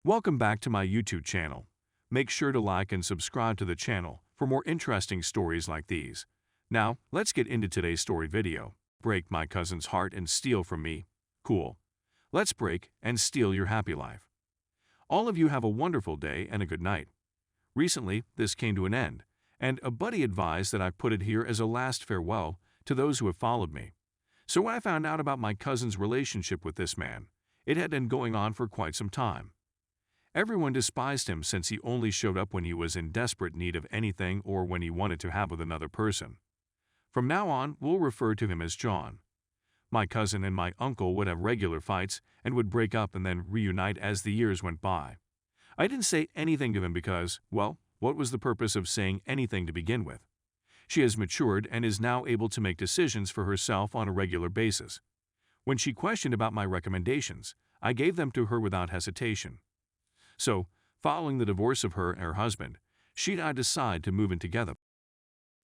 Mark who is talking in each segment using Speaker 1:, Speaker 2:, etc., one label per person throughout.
Speaker 1: Welcome back to my YouTube channel. Make sure to like and subscribe to the channel for more interesting stories like these. Now, let's get into today's story video. Break my cousin's heart and steal from me. Cool. Let's break and steal your happy life. All of you have a wonderful day and a good night. Recently, this came to an end, and a buddy advised that I put it here as a last farewell to those who have followed me. So when I found out about my cousin's relationship with this man, it had been going on for quite some time. Everyone despised him since he only showed up when he was in desperate need of anything or when he wanted to have with another person. From now on, we'll refer to him as John. My cousin and my uncle would have regular fights and would break up and then reunite as the years went by. I didn't say anything to him because, well, what was the purpose of saying anything to begin with? She has matured and is now able to make decisions for herself on a regular basis. When she questioned about my recommendations, I gave them to her without hesitation. So, following the divorce of her and her husband, she and I decide to move in together.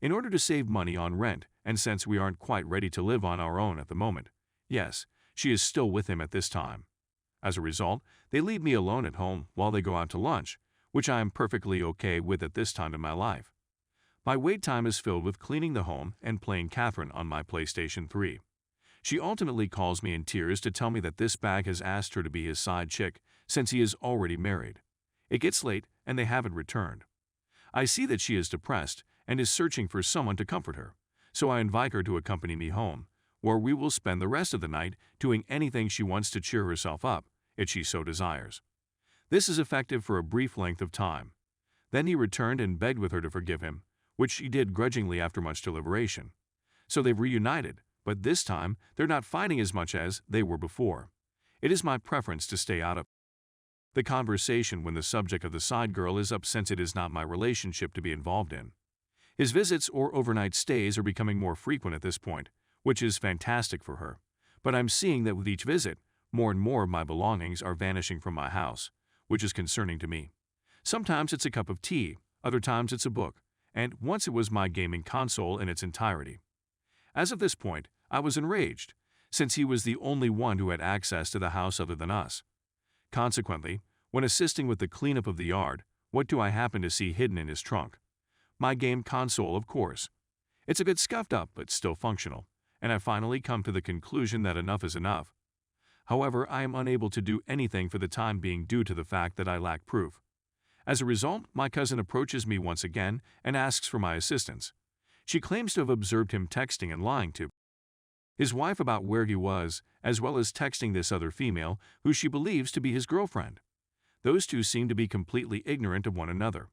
Speaker 1: In order to save money on rent, and since we aren't quite ready to live on our own at the moment, yes, she is still with him at this time. As a result, they leave me alone at home while they go out to lunch, which I am perfectly okay with at this time in my life. My wait time is filled with cleaning the home and playing Catherine on my PlayStation 3. She ultimately calls me in tears to tell me that this bag has asked her to be his side chick since he is already married. It gets late and they haven't returned. I see that she is depressed and is searching for someone to comfort her, so I invite her to accompany me home, where we will spend the rest of the night doing anything she wants to cheer herself up, if she so desires. This is effective for a brief length of time. Then he returned and begged with her to forgive him, which she did grudgingly after much deliberation. So they've reunited, but this time they're not fighting as much as they were before. It is my preference to stay out of the conversation when the subject of the side girl is up since it is not my relationship to be involved in. His visits or overnight stays are becoming more frequent at this point, which is fantastic for her. But I'm seeing that with each visit, more and more of my belongings are vanishing from my house, which is concerning to me. Sometimes it's a cup of tea, other times it's a book, and once it was my gaming console in its entirety. As of this point, I was enraged, since he was the only one who had access to the house other than us. Consequently, when assisting with the cleanup of the yard, what do I happen to see hidden in his trunk? My game console, of course. It's a bit scuffed up, but still functional, and I finally come to the conclusion that enough is enough. However, I am unable to do anything for the time being due to the fact that I lack proof. As a result, my cousin approaches me once again and asks for my assistance. She claims to have observed him texting and lying to his wife about where he was, as well as texting this other female who she believes to be his girlfriend. Those two seem to be completely ignorant of one another.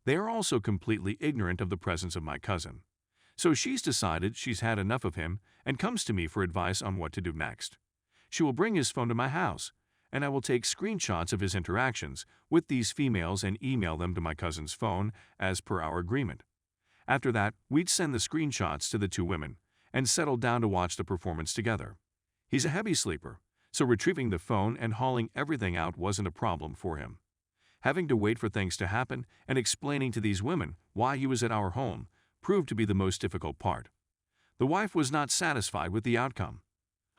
Speaker 1: They are also completely ignorant of the presence of my cousin. So she's decided she's had enough of him and comes to me for advice on what to do next. She will bring his phone to my house, and I will take screenshots of his interactions with these females and email them to my cousin's phone as per our agreement. After that, we'd send the screenshots to the two women and settle down to watch the performance together. He's a heavy sleeper, so retrieving the phone and hauling everything out wasn't a problem for him. Having to wait for things to happen and explaining to these women why he was at our home proved to be the most difficult part. The wife was not satisfied with the outcome.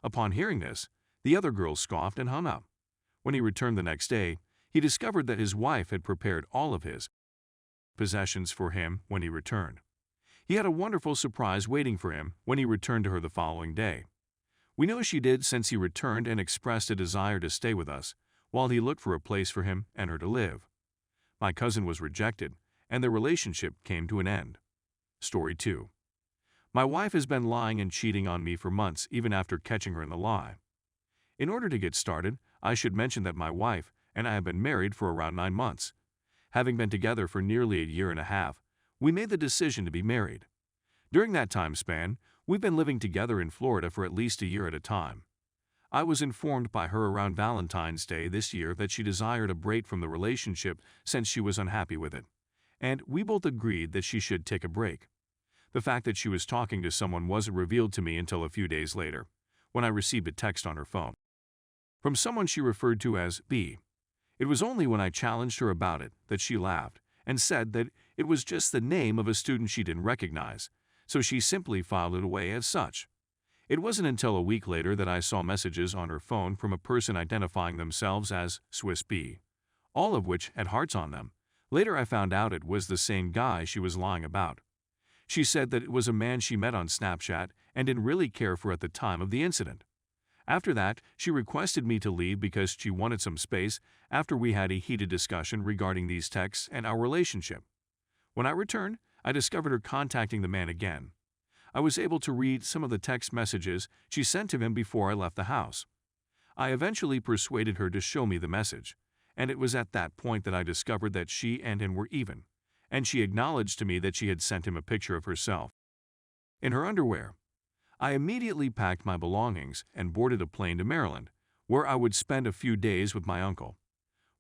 Speaker 1: Upon hearing this, the other girl scoffed and hung up. When he returned the next day, he discovered that his wife had prepared all of his possessions for him when he returned. He had a wonderful surprise waiting for him when he returned to her the following day. We know she did since he returned and expressed a desire to stay with us while he looked for a place for him and her to live. My cousin was rejected, and their relationship came to an end. Story 2. My wife has been lying and cheating on me for months even after catching her in the lie. In order to get started, I should mention that my wife and I have been married for around 9 months. Having been together for nearly a year and a half, we made the decision to be married. During that time span, we've been living together in Florida for at least a year at a time. I was informed by her around Valentine's Day this year that she desired a break from the relationship since she was unhappy with it, and we both agreed that she should take a break. The fact that she was talking to someone wasn't revealed to me until a few days later, when I received a text on her phone from someone she referred to as B. It was only when I challenged her about it that she laughed and said that it was just the name of a student she didn't recognize, so she simply filed it away as such. It wasn't until a week later that I saw messages on her phone from a person identifying themselves as Swiss B, all of which had hearts on them. Later I found out it was the same guy she was lying about. She said that it was a man she met on Snapchat and didn't really care for at the time of the incident. After that, she requested me to leave because she wanted some space after we had a heated discussion regarding these texts and our relationship. When I returned, I discovered her contacting the man again. I was able to read some of the text messages she sent to him before I left the house. I eventually persuaded her to show me the message, and it was at that point that I discovered that she and him were even, and she acknowledged to me that she had sent him a picture of herself in her underwear. I immediately packed my belongings and boarded a plane to Maryland, where I would spend a few days with my uncle.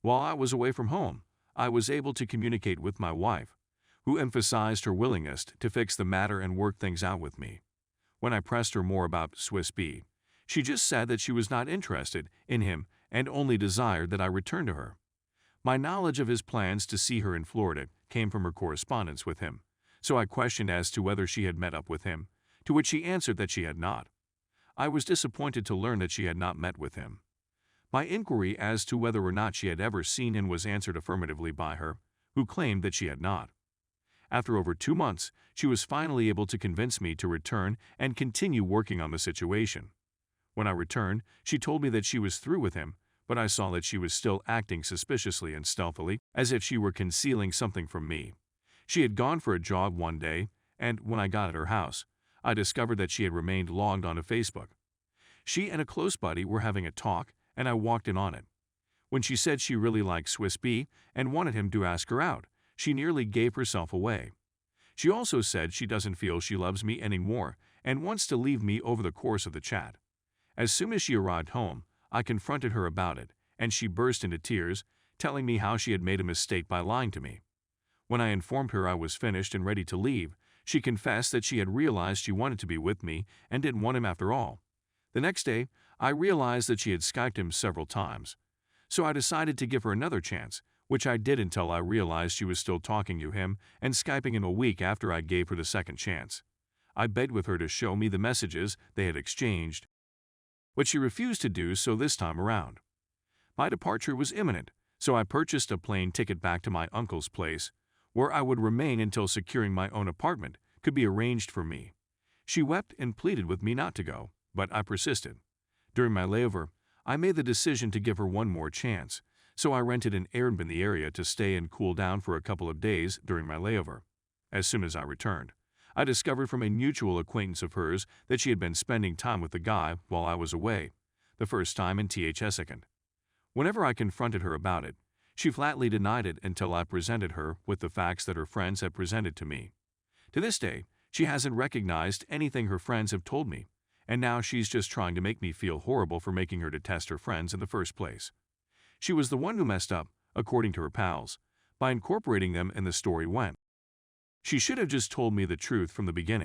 Speaker 1: While I was away from home, I was able to communicate with my wife, who emphasized her willingness to fix the matter and work things out with me. When I pressed her more about Swiss B, she just said that she was not interested in him and only desired that I return to her. My knowledge of his plans to see her in Florida came from her correspondence with him, so I questioned as to whether she had met up with him, to which she answered that she had not. I was disappointed to learn that she had not met with him. My inquiry as to whether or not she had ever seen him was answered affirmatively by her, who claimed that she had not. After over 2 months, she was finally able to convince me to return and continue working on the situation. When I returned, she told me that she was through with him, but I saw that she was still acting suspiciously and stealthily, as if she were concealing something from me. She had gone for a jog one day, and when I got at her house, I discovered that she had remained logged onto Facebook. She and a close buddy were having a talk, and I walked in on it. When she said she really liked Swiss B and wanted him to ask her out, she nearly gave herself away. She also said she doesn't feel she loves me anymore and wants to leave me over the course of the chat. As soon as she arrived home, I confronted her about it, and she burst into tears, telling me how she had made a mistake by lying to me. When I informed her I was finished and ready to leave, she confessed that she had realized she wanted to be with me and didn't want him after all. The next day, I realized that she had Skyped him several times. So I decided to give her another chance, which I did until I realized she was still talking to him and Skyping him a week after I gave her the second chance. I begged with her to show me the messages they had exchanged, but she refused to do so this time around. My departure was imminent, so I purchased a plane ticket back to my uncle's place, where I would remain until securing my own apartment could be arranged for me. She wept and pleaded with me not to go, but I persisted. During my layover, I made the decision to give her one more chance, so I rented an Airbnb in the area to stay and cool down for a couple of days during my layover. As soon as I returned, I discovered from a mutual acquaintance of hers that she had been spending time with the guy while I was away, the first time in second. Whenever I confronted her about it, she flatly denied it until I presented her with the facts that her friends had presented to me. To this day, she hasn't recognized anything her friends have told me, and now she's just trying to make me feel horrible for making her detest her friends in the first place. She was the one who messed up, according to her pals, by incorporating them in the story when she should have just told me the truth from the beginning.